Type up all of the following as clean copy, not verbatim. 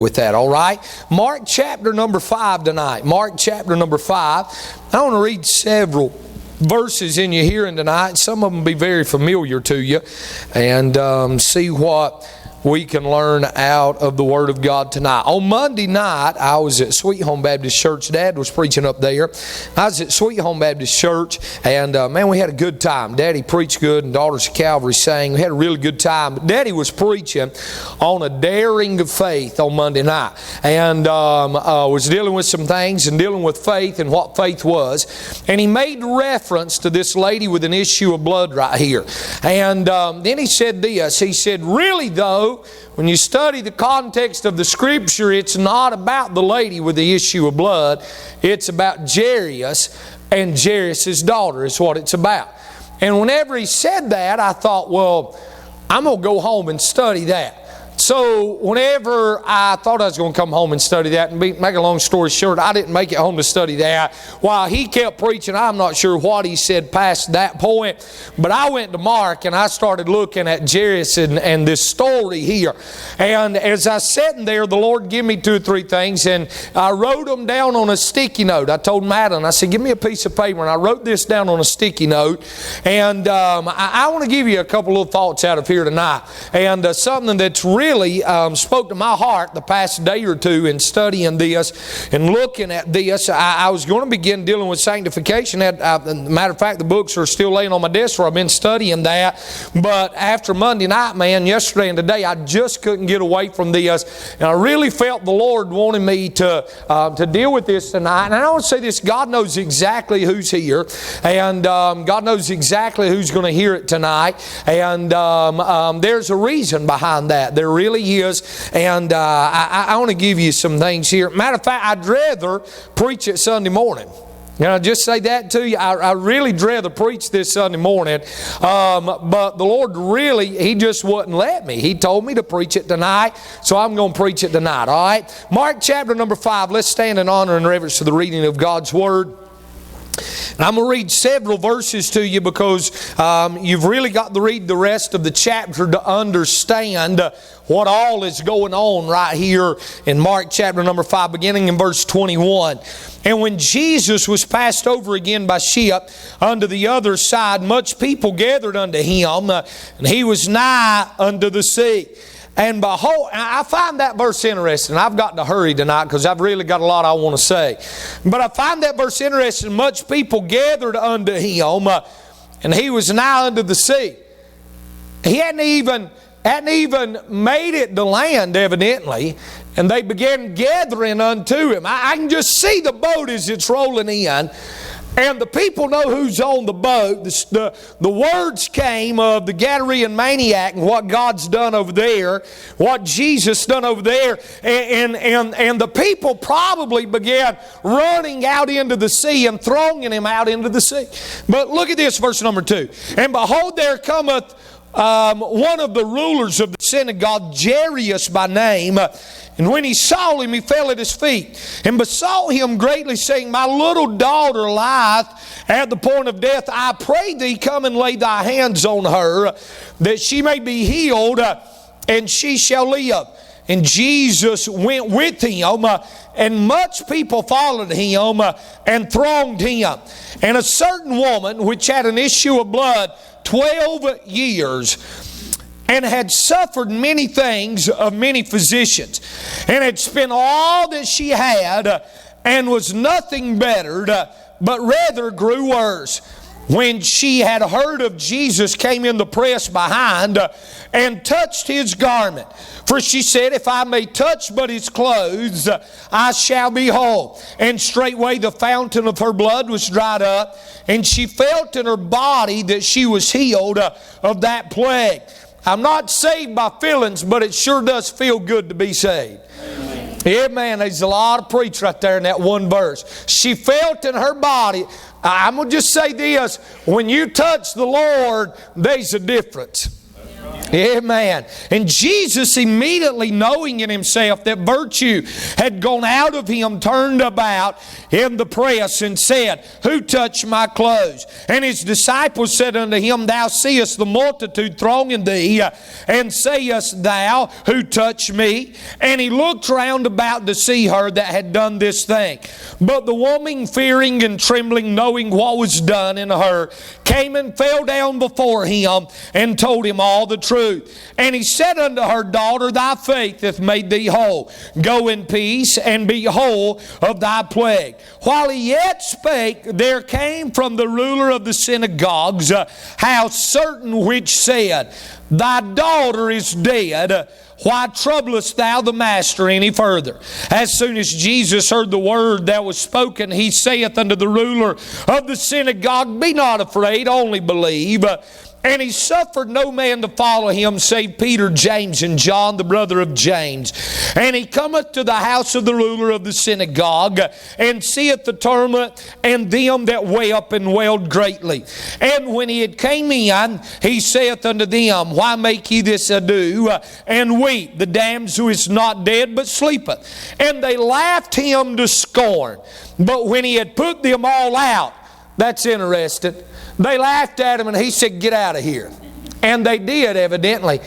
with that, all right? Mark chapter number 5 tonight. Mark chapter number 5. I want to read several verses in your hearing tonight. Some of them be very familiar to you. And see what we can learn out of the Word of God tonight. On Monday night, I was at Sweet Home Baptist Church. Dad was preaching up there. I was at Sweet Home Baptist Church, and man, we had a good time. Daddy preached good, and Daughters of Calvary sang. We had a really good time. But Daddy was preaching on a daring of faith on Monday night, and was dealing with some things and dealing with faith and what faith was. And he made reference to this lady with an issue of blood right here. And then he said this. He said, really though, when you study the context of the Scripture, it's not about the lady with the issue of blood. It's about Jairus and Jairus' daughter is what it's about. And whenever he said that, I thought, well, I'm going to go home and study that. So whenever I thought I was going to come home and study that, and make a long story short, I didn't make it home to study that. While he kept preaching, I'm not sure what he said past that point, but I went to Mark and I started looking at Jairus and this story here. And as I sat in there, the Lord gave me 2 or 3 things, and I wrote them down on a sticky note. I told Madeline, I said, give me a piece of paper, and I wrote this down on a sticky note. And I want to give you a couple of thoughts out of here tonight, and something that's really spoke to my heart the past day or two in studying this and looking at this. I was going to begin dealing with sanctification. Matter of fact, the books are still laying on my desk where I've been studying that. But after Monday night, man, yesterday and today, I just couldn't get away from this. And I really felt the Lord wanted me to deal with this tonight. And I want to say this, God knows exactly who's here. And God knows exactly who's going to hear it tonight. And there's a reason behind that. There really is. And I want to give you some things here. Matter of fact, I'd rather preach it Sunday morning. And I'll just say that to you. I really rather preach this Sunday morning. But the Lord really, He just wouldn't let me. He told me to preach it tonight. So I'm going to preach it tonight. All right? Mark chapter number 5. Let's stand in honor and reverence to the reading of God's Word. And I'm going to read several verses to you because you've really got to read the rest of the chapter to understand what all is going on right here in Mark chapter number 5, beginning in verse 21. And when Jesus was passed over again by ship unto the other side, much people gathered unto Him, and He was nigh unto the sea. And behold, I find that verse interesting. I've got to hurry tonight because I've really got a lot I want to say. But I find that verse interesting. Much people gathered unto Him, and He was nigh unto the sea. He hadn't even made it to land, evidently, and they began gathering unto Him. I can just see the boat as it's rolling in. And the people know who's on the boat. The words came of the Gadarene maniac and what God's done over there, what Jesus done over there. And the people probably began running out into the sea and throwing Him out into the sea. But look at this, verse number 2. And behold, there cometh one of the rulers of the synagogue, Jairus by name. And when he saw him, he fell at his feet and besought him greatly, saying, my little daughter lieth at the point of death. I pray thee, come and lay thy hands on her, that she may be healed, and she shall live. And Jesus went with him, and much people followed him and thronged him. And a certain woman, which had an issue of blood 12 years, and had suffered many things of many physicians, and had spent all that she had, and was nothing bettered, but rather grew worse. When she had heard of Jesus, came in the press behind, and touched His garment. For she said, if I may touch but His clothes, I shall be whole. And straightway the fountain of her blood was dried up, and she felt in her body that she was healed of that plague. I'm not saved by feelings, but it sure does feel good to be saved. Amen. There's a lot of preach right there in that one verse. She felt in her body. I'm going to just say this. When you touch the Lord, there's a difference. Amen. And Jesus, immediately knowing in himself that virtue had gone out of him, turned about in the press and said, Who touched my clothes? And his disciples said unto him, Thou seest the multitude thronging thee, and sayest thou, Who touched me? And he looked round about to see her that had done this thing. But the woman, fearing and trembling, knowing what was done in her, came and fell down before him and told him all the truth. And he said unto her, Daughter, thy faith hath made thee whole. Go in peace, and be whole of thy plague. While he yet spake, there came from the ruler of the synagogues a house certain which said, Thy daughter is dead. Why troublest thou the master any further? As soon as Jesus heard the word that was spoken, he saith unto the ruler of the synagogue, Be not afraid, only believe. And he suffered no man to follow him, save Peter, James, and John, the brother of James. And he cometh to the house of the ruler of the synagogue, and seeth the tumult, and them that wept and wailed greatly. And when he had came in, he saith unto them, Why make ye this ado, and weep? The damsel is not dead, but sleepeth. And they laughed him to scorn. But when he had put them all out, that's interesting, they laughed at him, and he said, Get out of here. And they did, evidently.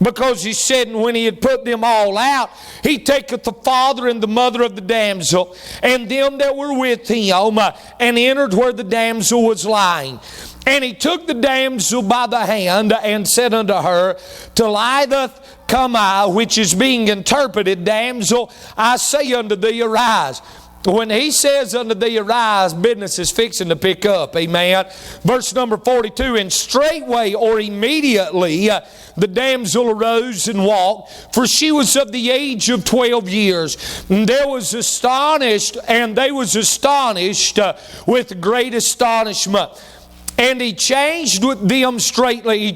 Because he said, and when he had put them all out, he taketh the father and the mother of the damsel, and them that were with him, and entered where the damsel was lying. And he took the damsel by the hand, and said unto her, Talitha cumi, which is being interpreted, Damsel, I say unto thee, arise. When he says unto thee, arise, business is fixing to pick up. Amen. Verse number 42, And straightway or immediately the damsel arose and walked, for she was of the age of 12 years. And they was astonished with great astonishment. And he charged them straitly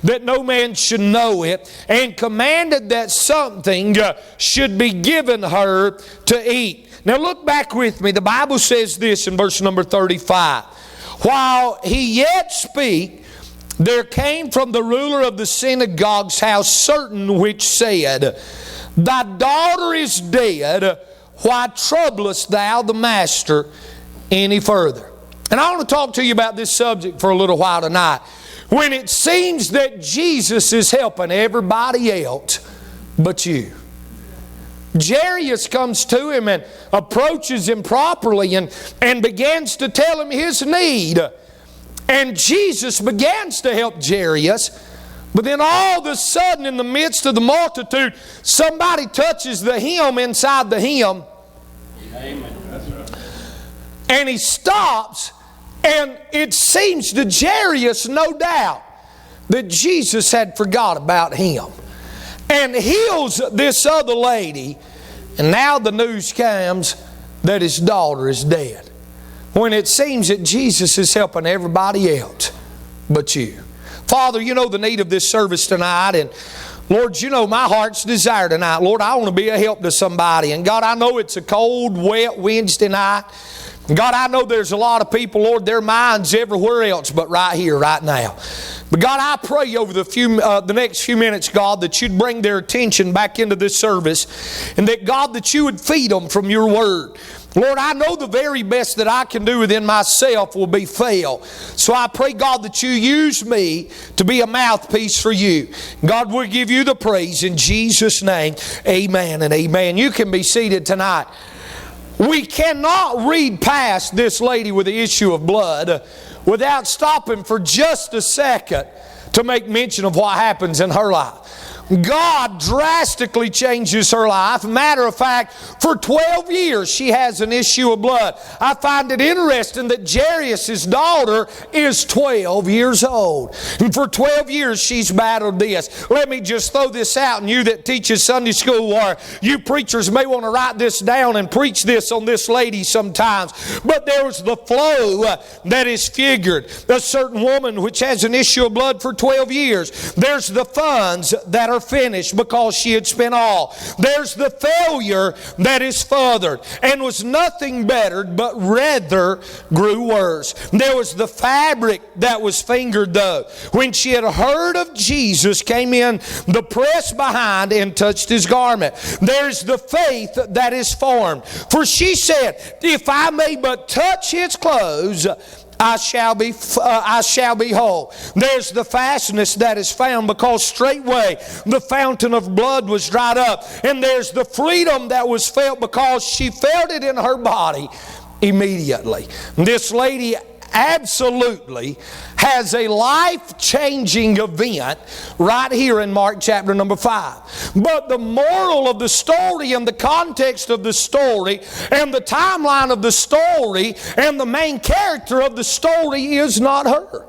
that no man should know it, and commanded that something should be given her to eat. Now look back with me. The Bible says this in verse number 35. While he yet spake, there came from the ruler of the synagogue's house certain which said, Thy daughter is dead. Why troublest thou the master any further? And I want to talk to you about this subject for a little while tonight. When it seems that Jesus is helping everybody else but you. Jairus comes to him and approaches him properly and begins to tell him his need. And Jesus begins to help Jairus. But then all of a sudden, in the midst of the multitude, somebody touches the hem inside the hem. Amen. That's right. And he stops. And it seems to Jairus, no doubt, that Jesus had forgot about him. And heals this other lady. And now the news comes that his daughter is dead. When it seems that Jesus is helping everybody else but you. Father, you know the need of this service tonight. And Lord, you know my heart's desire tonight. Lord, I want to be a help to somebody. And God, I know it's a cold, wet Wednesday night. God, I know there's a lot of people, Lord, their minds everywhere else but right here, right now. But God, I pray over the next few minutes, God, that you'd bring their attention back into this service, and that, God, that you would feed them from your word. Lord, I know the very best that I can do within myself will be fail. So I pray, God, that you use me to be a mouthpiece for you. God, we'll give you the praise in Jesus' name. Amen and amen. You can be seated tonight. We cannot read past this lady with the issue of blood without stopping for just a second to make mention of what happens in her life. God drastically changes her life. Matter of fact, for 12 years she has an issue of blood. I find it interesting that Jairus' daughter is 12 years old. And for 12 years she's battled this. Let me just throw this out, and you that teaches Sunday school or you preachers may want to write this down and preach this on this lady sometimes. But there's the flow that is figured. A certain woman which has an issue of blood for 12 years. There's the funds that are never finished because she had spent all. There's the failure that is furthered and was nothing bettered, but rather grew worse. There was the fabric that was fingered, though, when she had heard of Jesus, came in the press behind and touched his garment. There's the faith that is formed. For she said, if I may but touch his clothes, I shall be whole. There's the fastness that is found, because straightway the fountain of blood was dried up. And there's the freedom that was felt, because she felt it in her body immediately. This lady absolutely has a life-changing event right here in Mark chapter number 5. But the moral of the story and the context of the story and the timeline of the story and the main character of the story is not her.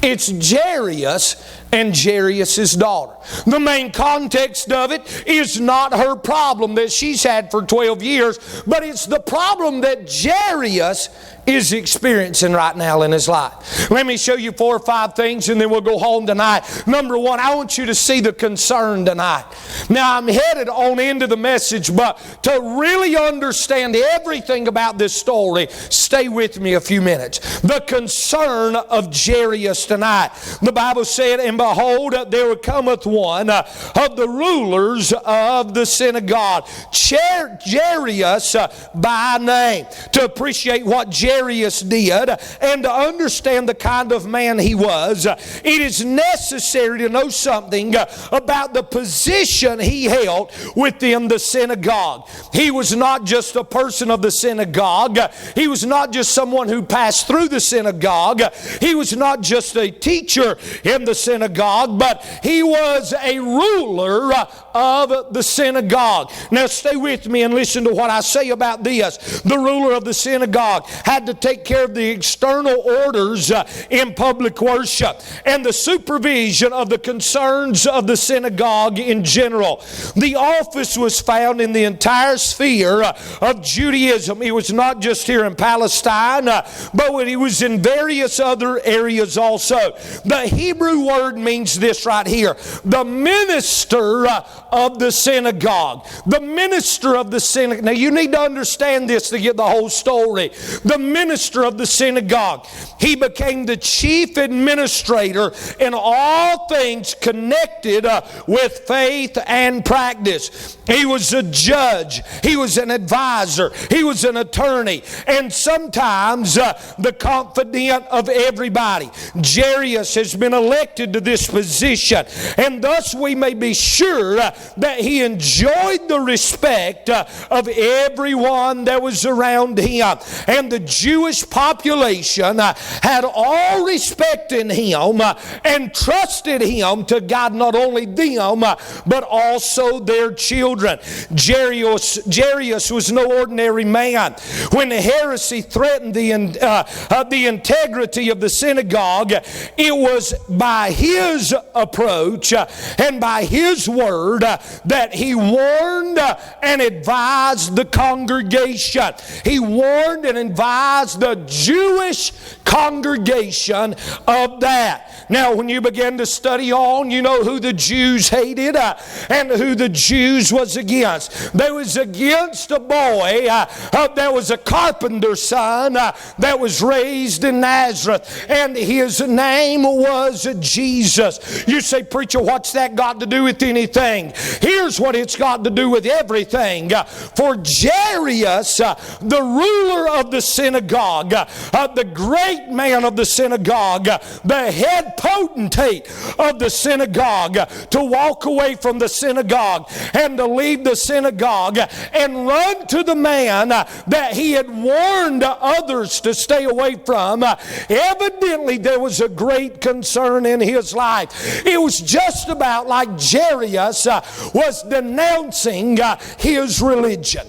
It's Jairus and Jairus' daughter. The main context of it is not her problem that she's had for 12 years, but it's the problem that Jairus is experiencing right now in his life. Let me show you 4 or 5 things and then we'll go home tonight. Number 1, I want you to see the concern tonight. Now I'm headed on into the message, but to really understand everything about this story, stay with me a few minutes. The concern of Jairus tonight. The Bible said, and behold, there cometh one of the rulers of the synagogue, Jairus by name. To appreciate what Jairus did and to understand the kind of man he was, it is necessary to know something about the position he held within the synagogue. He was not just a person of the synagogue. He was not just someone who passed through the synagogue. He was not just a teacher in the synagogue, but he was a ruler of the synagogue. Now stay with me and listen to what I say about this. The ruler of the synagogue had to take care of the external orders in public worship and the supervision of the concerns of the synagogue in general. The office was found in the entire sphere of Judaism. It was not just here in Palestine, but it was in various other areas also. The Hebrew word means this right here: the minister of the synagogue. The minister of the synagogue. Now you need to understand this to get the whole story. The minister of the synagogue. He became the chief administrator in all things connected with faith and practice. He was a judge. He was an advisor. He was an attorney. And sometimes the confidant of everybody. Jairus has been elected to this position, and thus we may be sure that he enjoyed the respect of everyone that was around him. And the Jewish population had all respect in him and trusted him to guide not only them but also their children. Jairus was no ordinary man. When the heresy threatened the integrity of the synagogue, it was by his approach and by his word that he warned and advised the congregation. He warned and advised the Jewish congregation of that. Now, when you begin to study on, you know who the Jews hated and who the Jews was against. They was against a boy that was a carpenter's son that was raised in Nazareth, and his name was Jesus. You say, preacher, what's that got to do with anything? Here's what it's got to do with everything. For Jairus, the ruler of the synagogue, the great man of the synagogue, the head potentate of the synagogue, to walk away from the synagogue and to leave the synagogue and run to the man that he had warned others to stay away from, evidently there was a great concern in his life. It was just about like Jairus was denouncing his religion.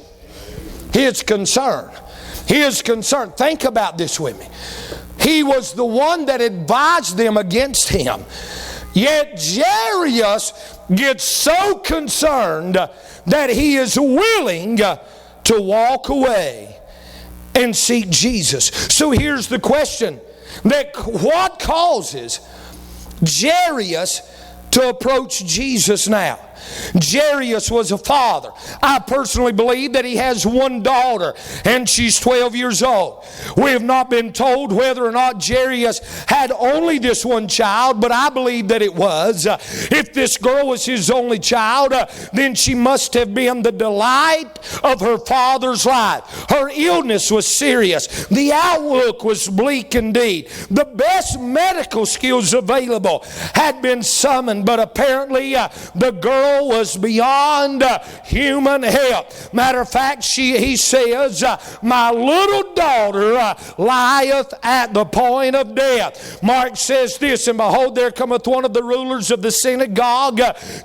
His concern. His concern. Think about this with me. He was the one that advised them against him. Yet Jairus gets so concerned that he is willing to walk away and seek Jesus. So here's the question: that what causes Jairus to approach Jesus now. Jairus was a father. I personally believe that he has one daughter, and she's 12 years old. We have not been told whether or not Jairus had only this one child, but I believe that it was. If this girl was his only child, then she must have been the delight of her father's life. Her illness was serious. The outlook was bleak indeed. The best medical skills available had been summoned, but apparently the girl was beyond human help. Matter of fact, he says, my little daughter lieth at the point of death. Mark says this, and behold, there cometh one of the rulers of the synagogue,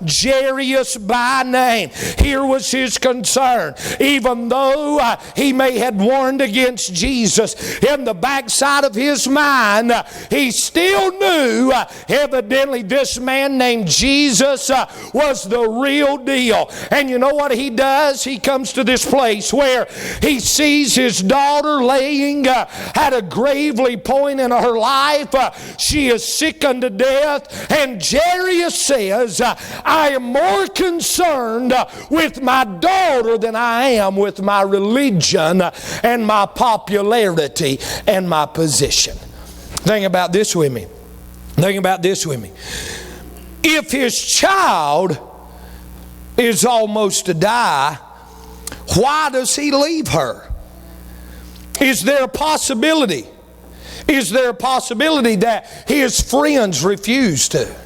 Jairus by name. Here was his concern. Even though he may have warned against Jesus, in the backside of his mind, he still knew evidently this man named Jesus was the real deal. And you know what he does? He comes to this place where he sees his daughter laying at a gravely point in her life. She is sick unto death. And Jairus says, I am more concerned with my daughter than I am with my religion and my popularity and my position. Think about this with me. Think about this with me. If his child is almost to die, why does he leave her? Is there a possibility? Is there a possibility that his friends refuse to?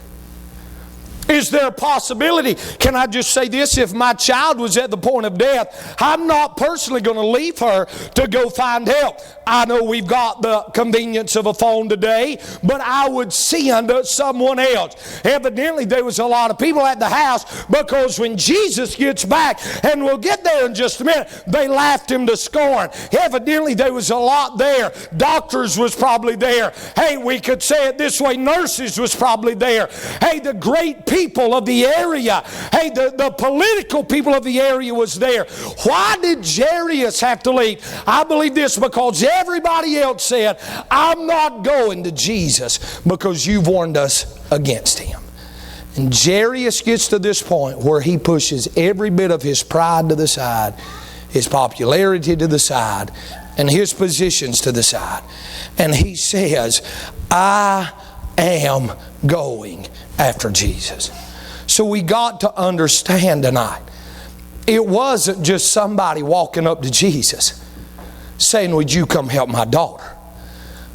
Is there a possibility? Can I just say this? If my child was at the point of death, I'm not personally going to leave her to go find help. I know we've got the convenience of a phone today, but I would send someone else. Evidently, there was a lot of people at the house, because when Jesus gets back, and we'll get there in just a minute, they laughed him to scorn. Evidently, there was a lot there. Doctors was probably there. Hey, we could say it this way, nurses was probably there. Hey, the great people of the area, hey, the political people of the area was there. Why did Jairus have to leave? I believe this, because everybody else said, I'm not going to Jesus because you've warned us against him. And Jairus gets to this point where he pushes every bit of his pride to the side, his popularity to the side, and his positions to the side. And he says, I am going after Jesus. So we got to understand tonight, it wasn't just somebody walking up to Jesus saying, would you come help my daughter?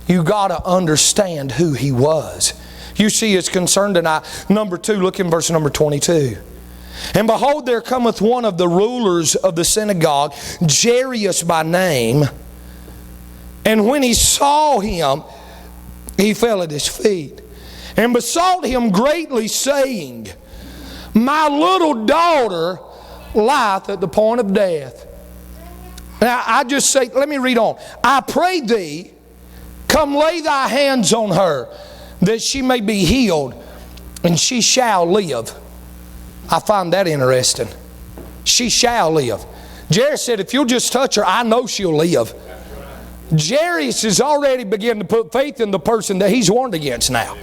You got to understand who he was. You see his concern tonight. Number 2, look in verse number 22. And behold, there cometh one of the rulers of the synagogue, Jairus by name. And when he saw him, he fell at his feet and besought him greatly, saying, my little daughter lieth at the point of death. Now I just say, let me read on. I pray thee, come lay thy hands on her, that she may be healed, and she shall live. I find that interesting. She shall live. Jairus said, if you'll just touch her, I know she'll live. Jairus has already begun to put faith in the person that he's warned against now.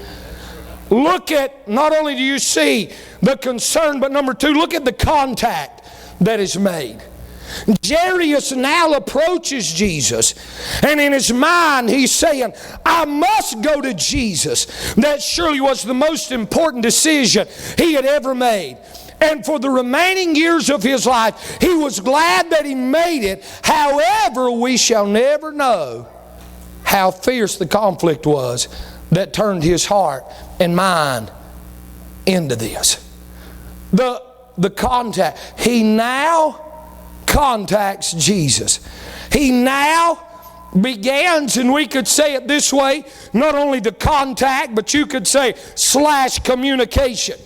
Look at, not only do you see the concern, but number 2, look at the contact that is made. Jairus now approaches Jesus, and in his mind he's saying, I must go to Jesus. That surely was the most important decision he had ever made. And for the remaining years of his life, he was glad that he made it. However, we shall never know how fierce the conflict was that turned his heart and mind into this. The contact. He now contacts Jesus. He now begins, and we could say it this way, not only the contact, but you could say / communication.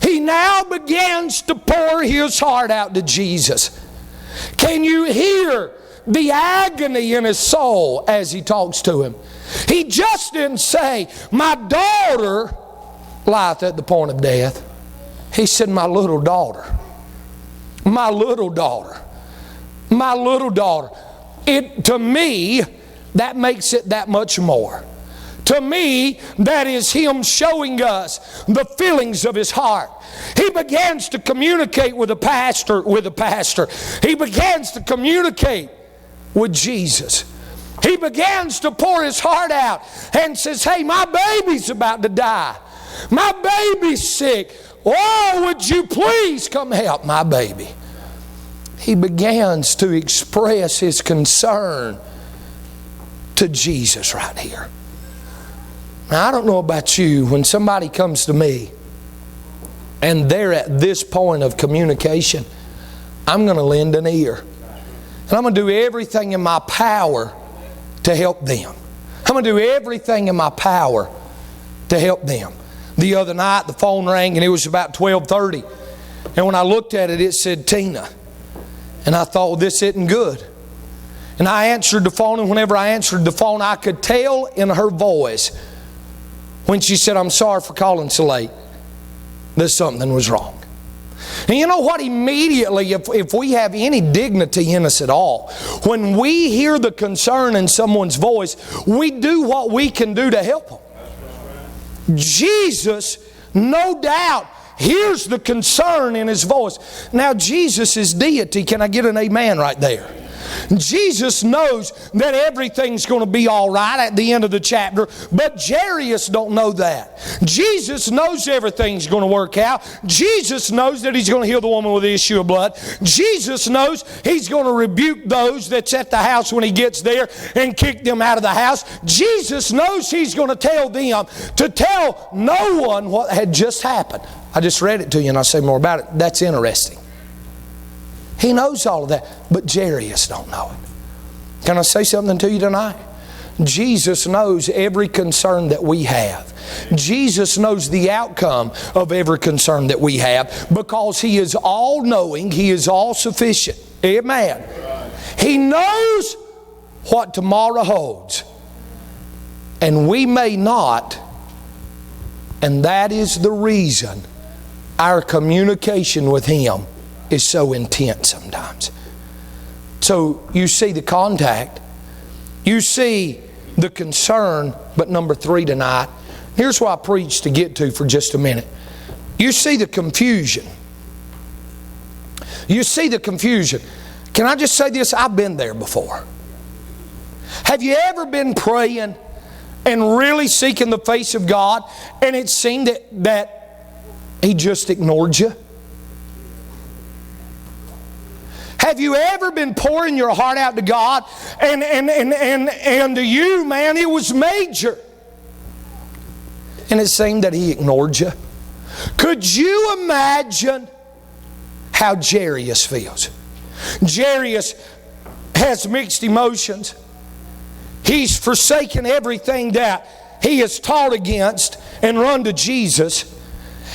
He now begins to pour his heart out to Jesus. Can you hear the agony in his soul as he talks to him? He just didn't say, my daughter lieth at the point of death. He said, my little daughter. My little daughter. My little daughter. To me, that makes it that much more. To me, that is Him showing us the feelings of His heart. He begins to communicate with the pastor. He begins to communicate with Jesus. He begins to pour his heart out and says, hey, my baby's about to die. My baby's sick. Oh, would you please come help my baby? He begins to express his concern to Jesus right here. Now, I don't know about you, when somebody comes to me and they're at this point of communication, I'm going to lend an ear. And I'm going to do everything in my power to help them. I'm going to do everything in my power to help them. The other night, the phone rang and it was about 12:30. And when I looked at it, it said Tina. And I thought, well, this isn't good. And I answered the phone, and whenever I answered the phone, I could tell in her voice when she said, I'm sorry for calling so late, that something was wrong. And you know what? Immediately, if we have any dignity in us at all, when we hear the concern in someone's voice, we do what we can do to help them. Jesus, no doubt, hears the concern in His voice. Now, Jesus is deity. Can I get an amen right there? Jesus knows that everything's going to be all right at the end of the chapter, but Jairus don't know that. Jesus knows everything's going to work out. Jesus knows that He's going to heal the woman with the issue of blood. Jesus knows He's going to rebuke those that's at the house when He gets there and kick them out of the house. Jesus knows He's going to tell them to tell no one what had just happened. I just read it to you and I'll say more about it. That's interesting. He knows all of that, but Jairus don't know it. Can I say something to you tonight? Jesus knows every concern that we have. Jesus knows the outcome of every concern that we have because He is all-knowing. He is all-sufficient. Amen. He knows what tomorrow holds. And we may not. And that is the reason our communication with Him is so intense sometimes. So you see the contact, you see the concern, but number 3 tonight, here's what I preached to get to for just a minute. You see the confusion. You see the confusion. Can I just say this? I've been there before. Have you ever been praying and really seeking the face of God and it seemed that He just ignored you? Have you ever been pouring your heart out to God and to you, man, it was major, and it seemed that He ignored you? Could you imagine how Jairus feels? Jairus has mixed emotions. He's forsaken everything that he has taught against and run to Jesus.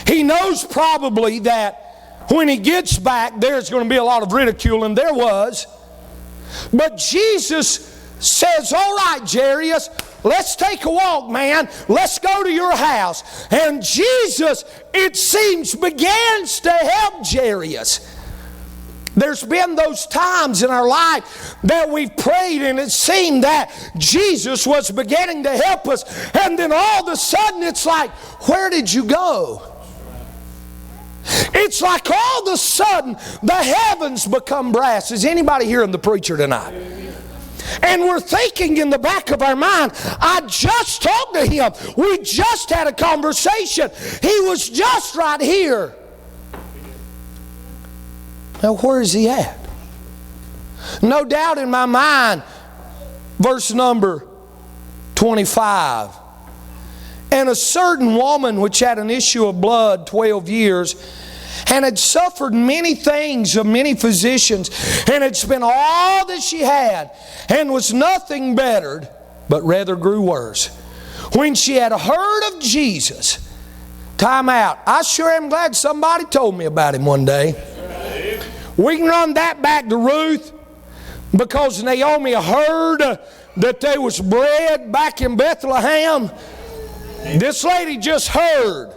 He knows probably that when he gets back, there's going to be a lot of ridicule, and there was. But Jesus says, all right, Jairus, let's take a walk, man. Let's go to your house. And Jesus, it seems, begins to help Jairus. There's been those times in our life that we've prayed and it seemed that Jesus was beginning to help us. And then all of a sudden it's like, where did you go? It's like all of a sudden the heavens become brass. Is anybody hearing the preacher tonight? And we're thinking in the back of our mind, I just talked to him. We just had a conversation. He was just right here. Now where is he at? No doubt in my mind, verse number 25. And a certain woman which had an issue of blood 12 years, and had suffered many things of many physicians, and had spent all that she had, and was nothing bettered, but rather grew worse. When she had heard of Jesus, time out. I sure am glad somebody told me about Him one day. We can run that back to Ruth, because Naomi heard that there was bread back in Bethlehem. This lady just heard.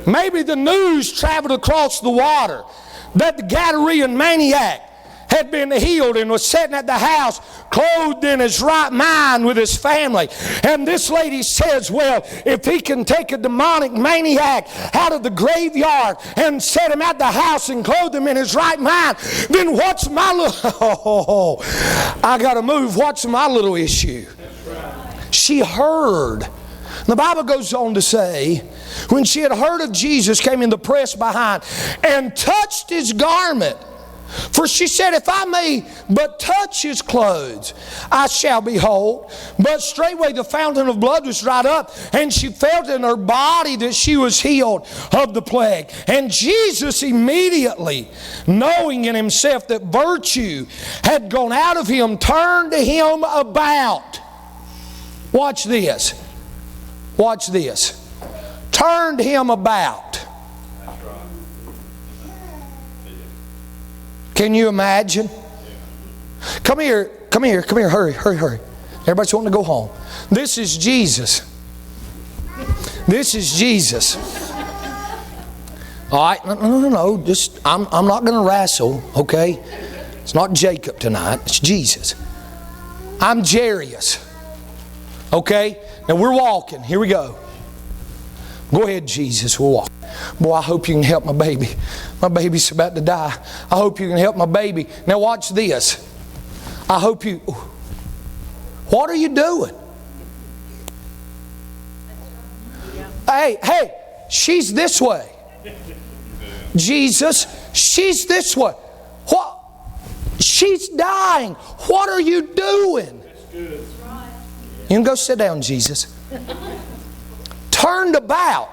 Maybe the news traveled across the water that the Gadarene maniac had been healed and was sitting at the house clothed in his right mind with his family. And this lady says, well, if he can take a demonic maniac out of the graveyard and set him at the house and clothe him in his right mind, then what's my little... I got to move. What's my little issue? She heard. The Bible goes on to say, when she had heard of Jesus, came in the press behind and touched his garment. For she said, if I may but touch his clothes, I shall be whole. But straightway the fountain of blood was dried up, and she felt in her body that she was healed of the plague. And Jesus immediately, knowing in himself that virtue had gone out of him, turned to him about. Watch this. Watch this. Turned him about. Can you imagine? Come here, hurry. Everybody's wanting to go home. This is Jesus. This is Jesus. All right, no. Just I'm not going to wrestle, okay? It's not Jacob tonight. It's Jesus. I'm Jairus. Okay? Now we're walking. Here we go. Go ahead, Jesus. We'll walk. Boy, I hope you can help my baby. My baby's about to die. I hope you can help my baby. Now watch this. I hope you... What are you doing? Hey, she's this way. Jesus, she's this way. What? She's dying. What are you doing? You can go sit down, Jesus. Turned about.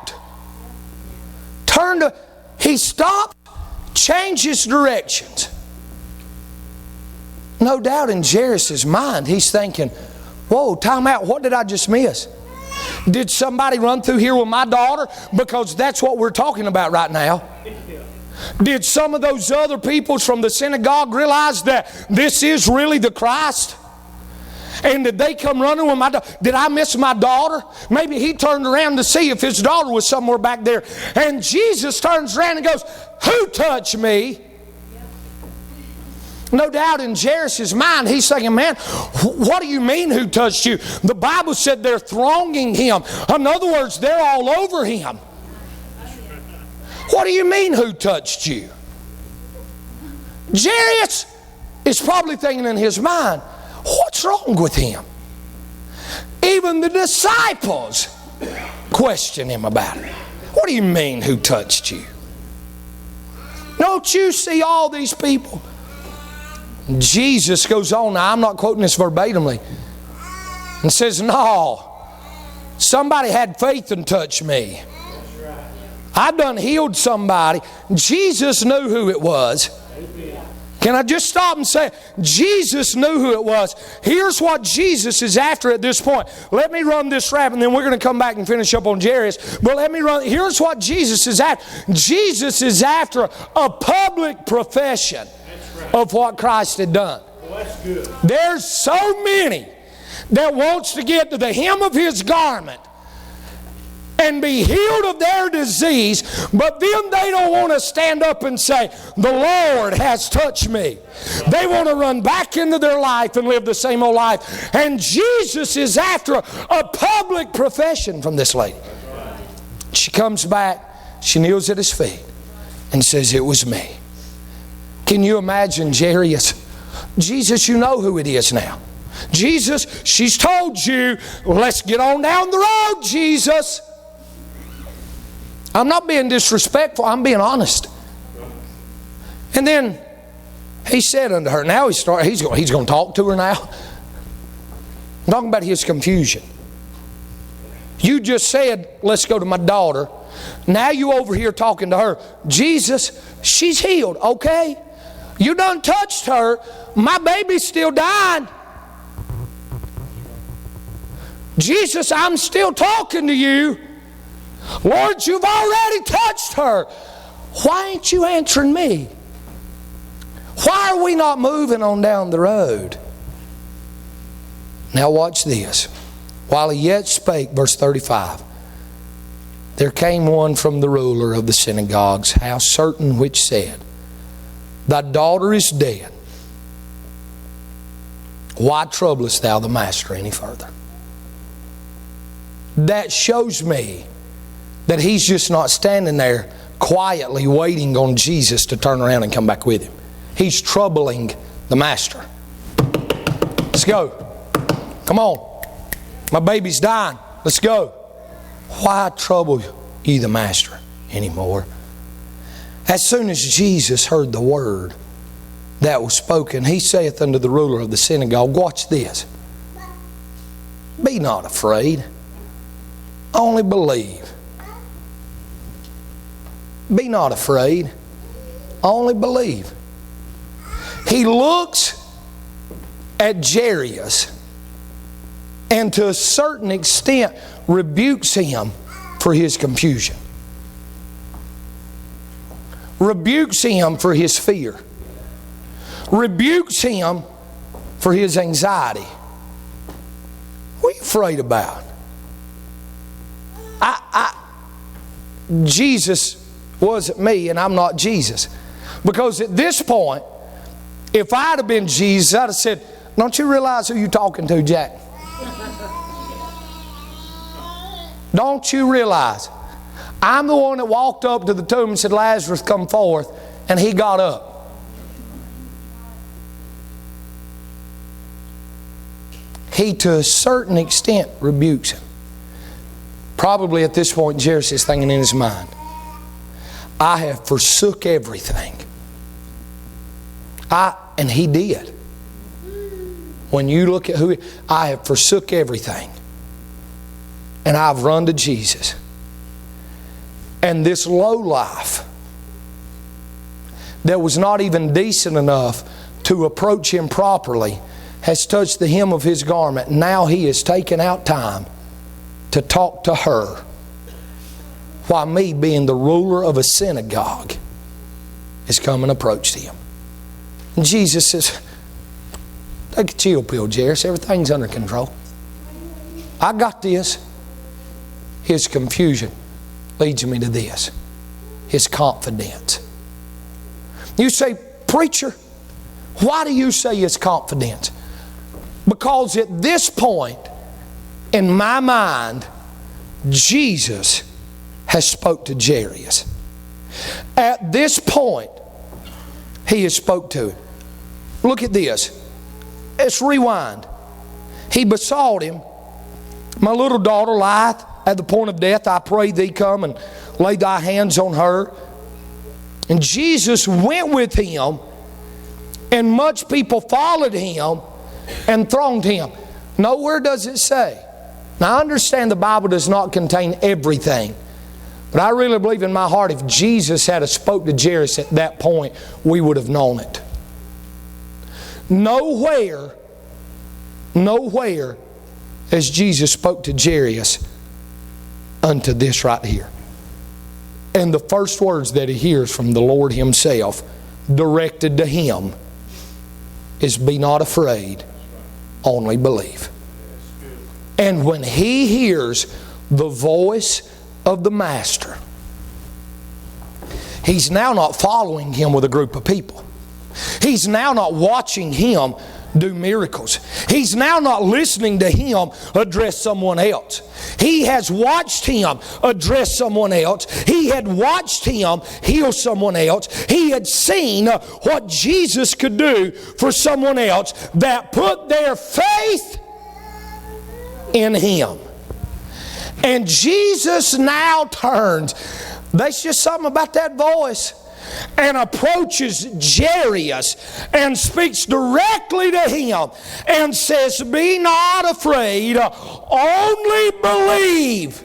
He stopped, changed his directions. No doubt in Jairus' mind, he's thinking, whoa, time out, what did I just miss? Did somebody run through here with my daughter? Because that's what we're talking about right now. Did some of those other people from the synagogue realize that this is really the Christ? And did they come running with my daughter? Did I miss my daughter? Maybe he turned around to see if his daughter was somewhere back there. And Jesus turns around and goes, who touched me? No doubt in Jairus' mind, he's thinking, man, what do you mean who touched you? The Bible said they're thronging him. In other words, they're all over him. What do you mean who touched you? Jairus is probably thinking in his mind, what's wrong with him? Even the disciples question him about it. What do you mean who touched you? Don't you see all these people? Jesus goes on, now I'm not quoting this verbatimly, and says, no, somebody had faith and touched me. I done healed somebody. Jesus knew who it was. Can I just stop and say, Jesus knew who it was. Here's what Jesus is after at this point. Let me run this rap and then we're going to come back and finish up on Jairus. But let me run. Here's what Jesus is after. Jesus is after a public profession of what Christ had done. There's so many that wants to get to the hem of his garment and be healed of their disease, but then they don't want to stand up and say, the Lord has touched me. They want to run back into their life and live the same old life. And Jesus is after a public profession from this lady. She comes back, she kneels at his feet and says, it was me. Can you imagine Jairus? Jesus, you know who it is now. Jesus, she's told you, let's get on down the road, Jesus. I'm not being disrespectful, I'm being honest. And then he said unto her, now he's going to talk to her now. I'm talking about his confusion. You just said, let's go to my daughter. Now you over here talking to her. Jesus, she's healed, okay? You done touched her. My baby's still dying. Jesus, I'm still talking to you. Lord, you've already touched her. Why ain't you answering me? Why are we not moving on down the road? Now watch this. While he yet spake, verse 35, there came one from the ruler of the synagogue's house, certain which said, thy daughter is dead. Why troublest thou the master any further? That shows me that he's just not standing there quietly waiting on Jesus to turn around and come back with him. He's troubling the master. Let's go. Come on. My baby's dying. Let's go. Why trouble ye the master anymore? As soon as Jesus heard the word that was spoken, he saith unto the ruler of the synagogue, watch this. Be not afraid. Only believe. Be not afraid. Only believe. He looks at Jairus and to a certain extent rebukes him for his confusion. Rebukes him for his fear. Rebukes him for his anxiety. What are you afraid about? Jesus wasn't me and I'm not Jesus. Because at this point, if I'd have been Jesus, I'd have said, don't you realize who you're talking to, Jack? Don't you realize? I'm the one that walked up to the tomb and said, Lazarus, come forth. And he got up. He, to a certain extent, rebukes him. Probably at this point, Jairus is thinking in his mind, I have forsook everything. And he did. When you look at who I have forsook everything. And I've run to Jesus. And this lowlife that was not even decent enough to approach him properly has touched the hem of his garment. Now he has taken out time to talk to her, while me, being the ruler of a synagogue, has come and approached him. And Jesus says, take a chill pill, Jairus. Everything's under control. I got this. His confusion leads me to this. His confidence. You say, preacher, why do you say his confidence? Because at this point, in my mind, Jesus has spoke to Jairus. At this point, he has spoke to him. Look at this. Let's rewind. He besought him, my little daughter lieth at the point of death. I pray thee come and lay thy hands on her. And Jesus went with him, and much people followed him and thronged him. Nowhere does it say. Now I understand the Bible does not contain everything, but I really believe in my heart if Jesus had spoke to Jairus at that point, we would have known it. Nowhere as Jesus spoke to Jairus unto this right here. And the first words that he hears from the Lord himself, directed to him, is be not afraid, only believe. And when he hears the voice of the Master, he's now not following him with a group of people. He's now not watching him do miracles. He's now not listening to him address someone else. He has watched him address someone else. He had watched him heal someone else. He had seen what Jesus could do for someone else that put their faith in him. And Jesus now turns. There's just something about that voice. And approaches Jairus and speaks directly to him and says, be not afraid, only believe.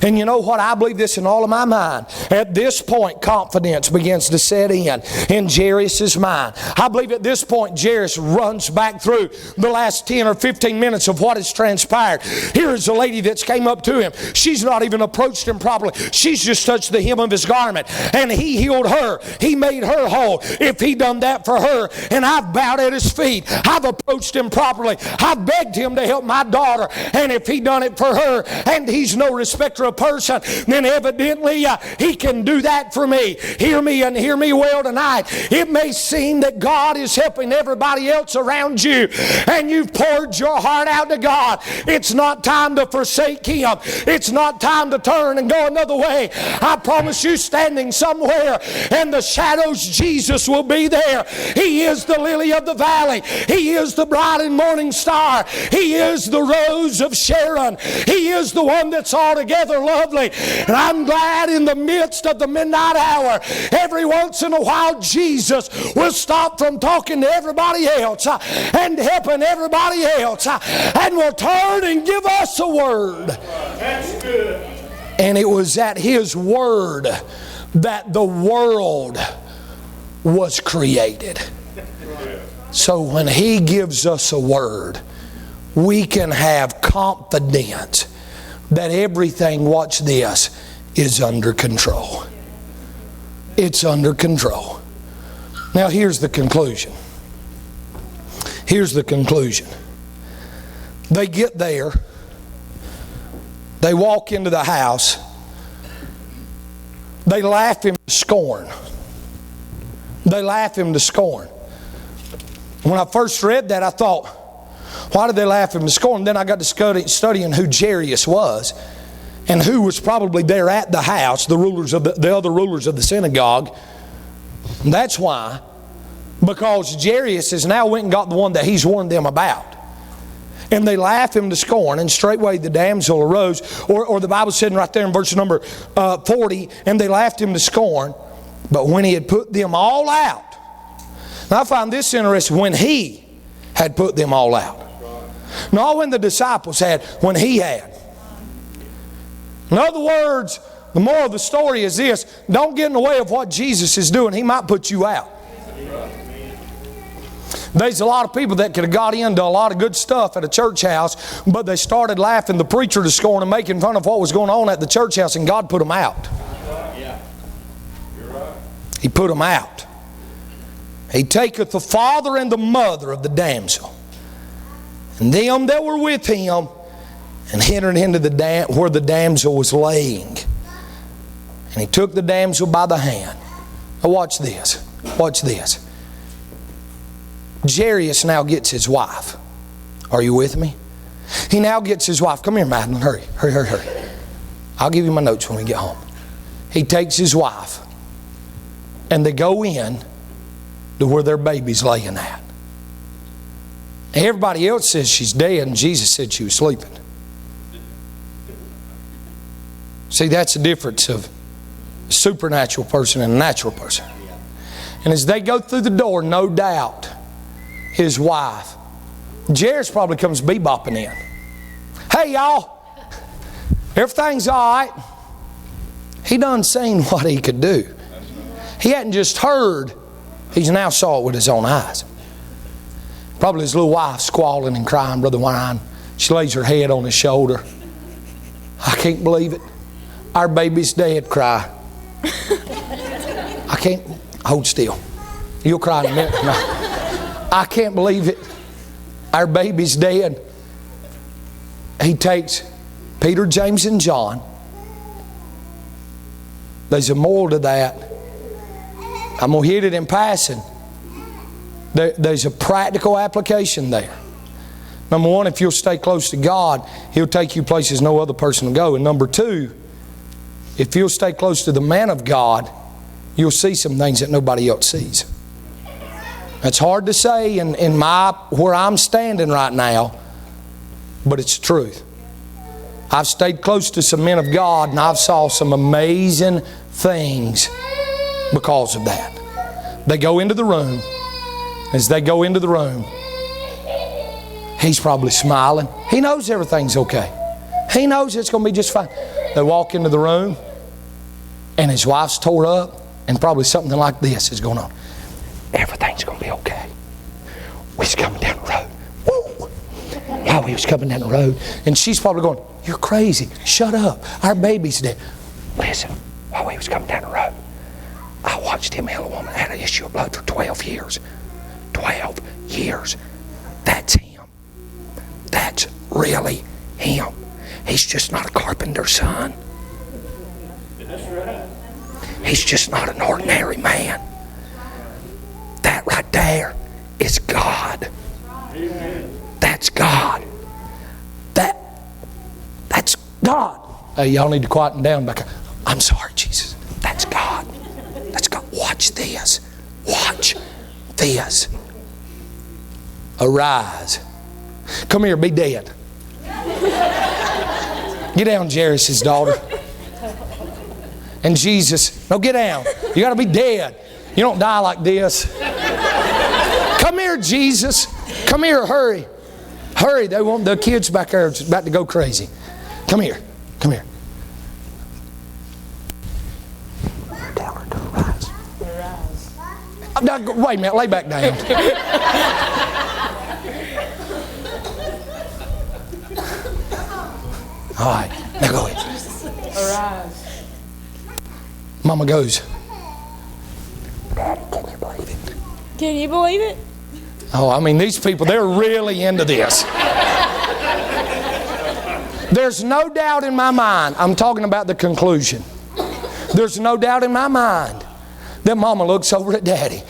And you know what? I believe this in all of my mind. At this point, confidence begins to set in Jairus' mind. I believe at this point, Jairus runs back through the last 10 or 15 minutes of what has transpired. Here is a lady that's came up to him. She's not even approached him properly. She's just touched the hem of his garment. And he healed her. He made her whole. If he done that for her, and I've bowed at his feet, I've approached him properly, I've begged him to help my daughter, and if he done it for her, and he's no respecter of a person, then evidently He can do that for me. Hear me and hear me well tonight. It may seem that God is helping everybody else around you, and you've poured your heart out to God. It's not time to forsake Him. It's not time to turn and go another way. I promise you, standing somewhere in the shadows, Jesus will be there. He is the lily of the valley. He is the bright and morning star. He is the rose of Sharon. He is the one that's altogether lovely. And I'm glad in the midst of the midnight hour, every once in a while, Jesus will stop from talking to everybody else and helping everybody else, and will turn and give us a word. That's good. And it was at His word that the world was created. So when He gives us a word, we can have confidence that everything, watch this, is under control. It's under control. Now here's the conclusion. Here's the conclusion. They get there. They walk into the house. They laugh Him to scorn. They laugh Him to scorn. When I first read that, I thought, why did they laugh Him to scorn? Then I got to studying who Jairus was and who was probably there at the house, the rulers of the other rulers of the synagogue. And that's why. Because Jairus has now went and got the one that he's warned them about. And they laugh Him to scorn, and straightway the damsel arose. Or the Bible said right there in verse number 40, and they laughed Him to scorn. But when He had put them all out. Now I find this interesting, when He had put them all out. Not when the disciples had, when He had. In other words, the moral of the story is this: don't get in the way of what Jesus is doing. He might put you out. There's a lot of people that could have got into a lot of good stuff at a church house, but they started laughing the preacher to scorn and making fun of what was going on at the church house, and God put them out. He put them out. He taketh the father and the mother of the damsel, and them that were with him, and entered into where the damsel was laying. And He took the damsel by the hand. Now watch this. Watch this. Jairus now gets his wife. Are you with me? He now gets his wife. Come here, Madeline. Hurry, hurry, hurry, hurry. I'll give you my notes when we get home. He takes his wife, and they go in to where their baby's laying at. Everybody else says she's dead, and Jesus said she was sleeping. See, that's the difference of a supernatural person and a natural person. And as they go through the door, no doubt, his wife, Jairus probably comes bebopping in. Hey, y'all. Everything's all right. He done seen what he could do. He hadn't just heard. He's now saw it with his own eyes. Probably his little wife squalling and crying, Brother Wine. She lays her head on his shoulder. I can't believe it. Our baby's dead. Cry. I can't. Hold still. You'll cry in a minute. No. I can't believe it. Our baby's dead. He takes Peter, James, and John. There's a moral to that. I'm going to hit it in passing. There's a practical application there. Number one, if you'll stay close to God, He'll take you places no other person will go. And number two, if you'll stay close to the man of God, you'll see some things that nobody else sees. That's hard to say in where I'm standing right now, but it's the truth. I've stayed close to some men of God, and I've saw some amazing things because of that. They go into the room. As they go into the room, he's probably smiling. He knows everything's okay. He knows it's going to be just fine. They walk into the room, and his wife's tore up, and probably something like this is going on. Everything's going to be okay. We was coming down the road. Woo! While we was coming down the road, and she's probably going, "You're crazy. Shut up. Our baby's dead." Listen, while we was coming down the road, I watched him heal a woman that had an issue of blood for 12 years. 12 years. That's him. That's really him. He's just not a carpenter's son. He's just not an ordinary man. That right there is God. That's God. That's God. Hey, y'all need to quieten down back. I'm sorry, Jesus. That's God. That's God. Watch this. Watch this. Arise. Come here, be dead. Get down, Jairus' daughter. And Jesus, no, get down. You got to be dead. You don't die like this. Come here, Jesus. Come here, hurry. Hurry, they want the kids back there about to go crazy. Come here. Come here. Tell her to rise. Wait a minute, lay back down. All right, now go ahead. Arise. Mama goes, Daddy, can you believe it? Can you believe it? Oh, I mean, these people, they're really into this. There's no doubt in my mind, I'm talking about the conclusion. There's no doubt in my mind that Mama looks over at Daddy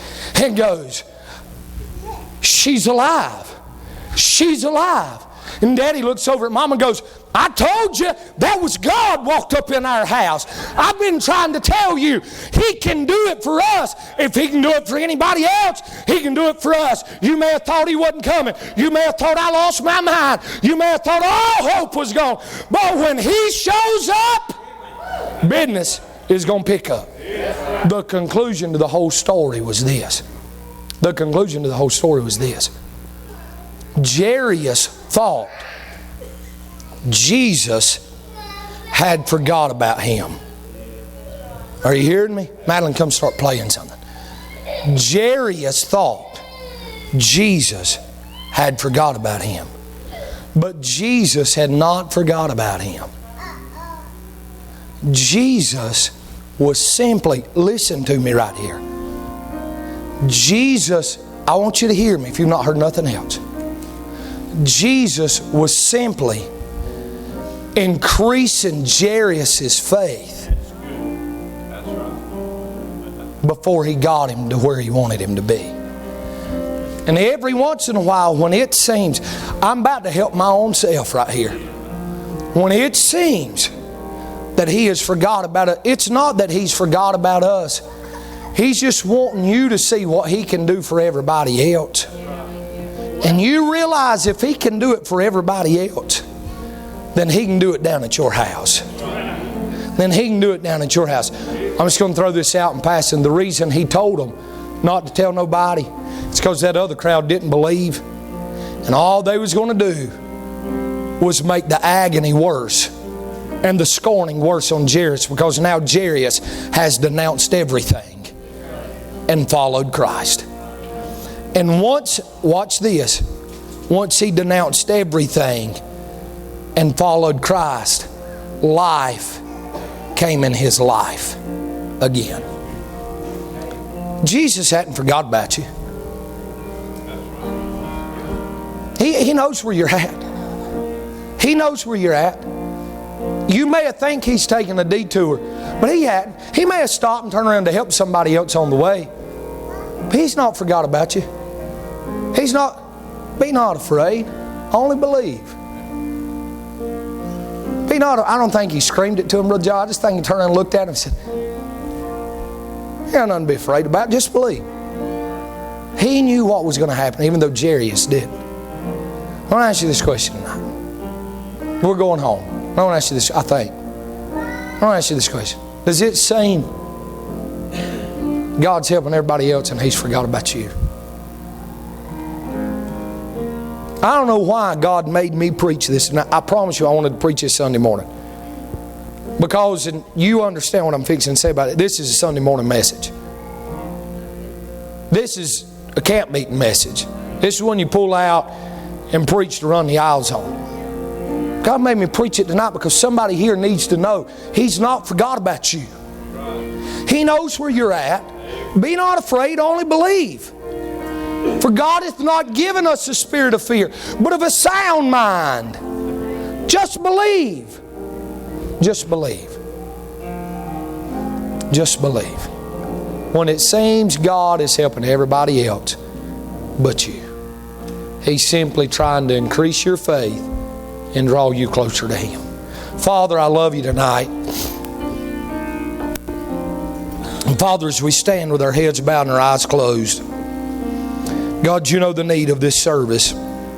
and goes, she's alive. She's alive. And Daddy looks over at Mama and goes, I told you that was God walked up in our house. I've been trying to tell you, He can do it for us. If He can do it for anybody else, He can do it for us. You may have thought He wasn't coming. You may have thought I lost my mind. You may have thought all hope was gone. But when He shows up, business is going to pick up. The conclusion to the whole story was this. The conclusion to the whole story was this. Jairus thought Jesus had forgot about him. Are you hearing me? Madeline, come start playing something. Jairus thought Jesus had forgot about him. But Jesus had not forgot about him. Jesus was simply, listen to me right here. Jesus, I want you to hear me if you've not heard nothing else. Jesus was simply increasing Jairus' faith before He got him to where He wanted him to be. And every once in a while, when it seems, I'm about to help my own self right here. When it seems that He has forgot about it, it's not that He's forgot about us. He's just wanting you to see what He can do for everybody else. And you realize if He can do it for everybody else, then He can do it down at your house. Then He can do it down at your house. I'm just going to throw this out and pass. And the reason He told them not to tell nobody, it's because that other crowd didn't believe. And all they was going to do was make the agony worse and the scorning worse on Jairus, because now Jairus has denounced everything and followed Christ. And once, watch this, once he denounced everything and followed Christ, life came in his life again. Jesus hadn't forgot about you. He knows where you're at. He knows where you're at. You may have think He's taking a detour, but He hadn't. He may have stopped and turned around to help somebody else on the way. But He's not forgot about you. He's not, be not afraid, only believe. Be not, I don't think He screamed it to him, Brother John. I just think He turned around and looked at him and said, you got nothing to be afraid about, just believe. He knew what was going to happen, even though Jairus didn't. I want to ask you this question tonight. We're going home. I want to ask you this, I think. I want to ask you this question. Does it seem God's helping everybody else and He's forgot about you? I don't know why God made me preach this, and I promise you I wanted to preach this Sunday morning. Because, and you understand what I'm fixing to say about it, this is a Sunday morning message. This is a camp meeting message. This is when you pull out and preach to run the aisles on. God made me preach it tonight because somebody here needs to know He's not forgot about you. He knows where you're at. Be not afraid, only believe. For God hath not given us a spirit of fear, but of a sound mind. Just believe. Just believe. Just believe. When it seems God is helping everybody else but you, He's simply trying to increase your faith and draw you closer to Him. Father, I love you tonight. And Father, as we stand with our heads bowed and our eyes closed, God, you know the need of this service.